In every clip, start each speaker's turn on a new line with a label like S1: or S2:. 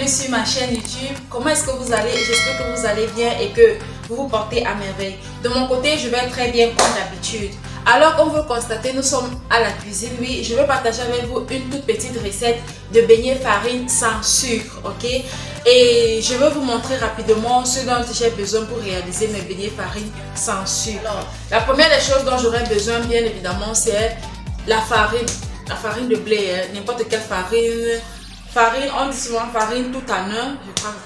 S1: bienvenue sur ma chaîne YouTube. Comment est-ce que vous allez? J'espère que vous allez bien et que vous vous portez à merveille. De mon côté, je vais très bien comme d'habitude. Alors, comme vous le constatez, nous sommes à la cuisine. Oui, je vais partager avec vous une toute petite recette de beignets farine sans sucre, ok? Et je vais vous montrer rapidement ce dont j'ai besoin pour réaliser mes beignets farine sans sucre. Alors, la première des choses dont j'aurai besoin, bien évidemment, c'est la farine de blé, n'importe quelle farine. On dit souvent farine tout en un.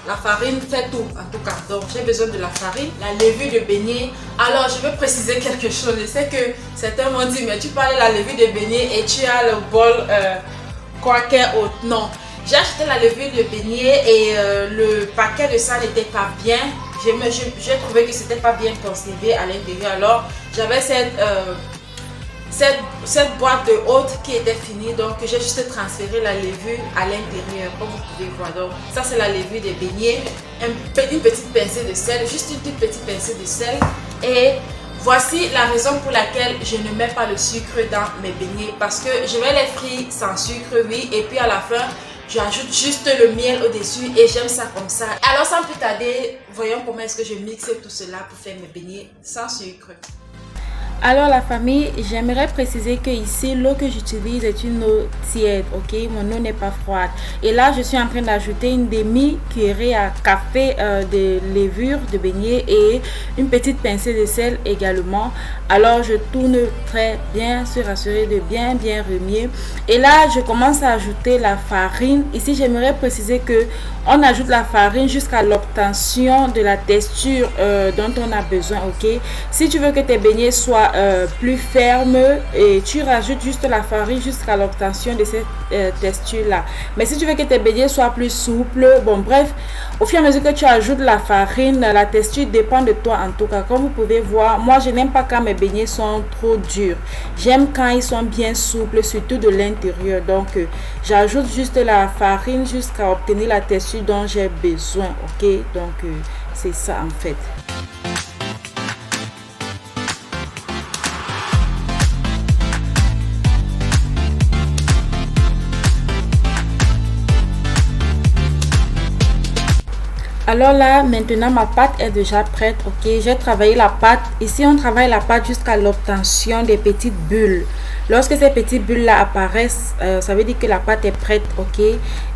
S1: La farine fait tout en tout cas. Donc j'ai besoin de la farine, la levure de beignet. Alors je veux préciser quelque chose. Je sais que certains m'ont dit mais tu parles de la levure de beignet et tu as le bol Quaker Oat. Non, j'ai acheté la levure de beignet et le paquet de ça n'était pas bien. J'ai trouvé que c'était pas bien conservé à l'intérieur. Alors j'avais cette boîte de haute qui était finie, donc j'ai juste transféré la levure à l'intérieur comme vous pouvez voir. Donc ça c'est la levure des beignets, une petite pincée de sel, juste une toute petite pincée de sel. Et voici la raison pour laquelle je ne mets pas le sucre dans mes beignets, parce que je vais les frire sans sucre, oui, et puis à la fin j'ajoute juste le miel au dessus et j'aime ça comme ça. Alors sans plus tarder, voyons comment est-ce que je mixe tout cela pour faire mes beignets sans sucre.
S2: Alors la famille, j'aimerais préciser que ici l'eau que j'utilise est une eau tiède, ok, mon eau n'est pas froide. Et là je suis en train d'ajouter une demi-cuillerée à café de levure de beignet et une petite pincée de sel également. Alors je tourne très bien, se rassurer de bien remuer. Et là je commence à ajouter la farine. Ici j'aimerais préciser que on ajoute la farine jusqu'à l'obtention de la texture dont on a besoin, ok. Si tu veux que tes beignets soient plus ferme et tu rajoutes juste la farine jusqu'à l'obtention de cette texture là. Mais si tu veux que tes beignets soient plus souples, bon bref, au fur et à mesure que tu ajoutes la farine, la texture dépend de toi en tout cas. Comme vous pouvez voir, moi je n'aime pas quand mes beignets sont trop durs, j'aime quand ils sont bien souples, surtout de l'intérieur. Donc j'ajoute juste la farine jusqu'à obtenir la texture dont j'ai besoin, ok. Donc c'est ça en fait. Alors là, maintenant ma pâte est déjà prête, ok. J'ai travaillé la pâte. Ici, on travaille la pâte jusqu'à l'obtention des petites bulles. Lorsque ces petites bulles là apparaissent, ça veut dire que la pâte est prête, ok.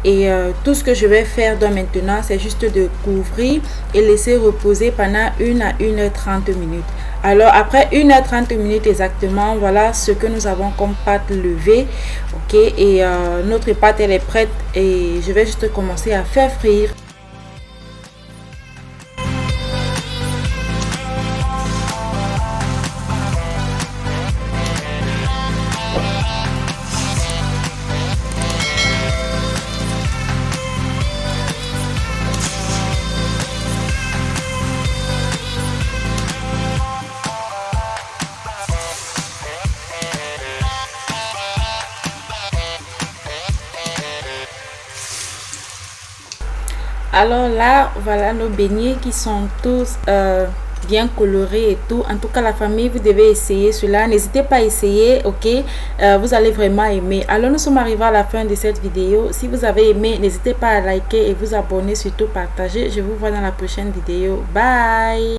S2: Et tout ce que je vais faire donc maintenant, c'est juste de couvrir et laisser reposer pendant 1 à 1h30 minutes. Alors après 1h30 minutes exactement, voilà ce que nous avons comme pâte levée, ok. Et notre pâte elle est prête et je vais juste commencer à faire frire. Alors là, voilà nos beignets qui sont tous bien colorés et tout. En tout cas, la famille, vous devez essayer cela. N'hésitez pas à essayer, ok. Vous allez vraiment aimer. Alors, nous sommes arrivés à la fin de cette vidéo. Si vous avez aimé, n'hésitez pas à liker et vous abonner, surtout partager. Je vous vois dans la prochaine vidéo. Bye!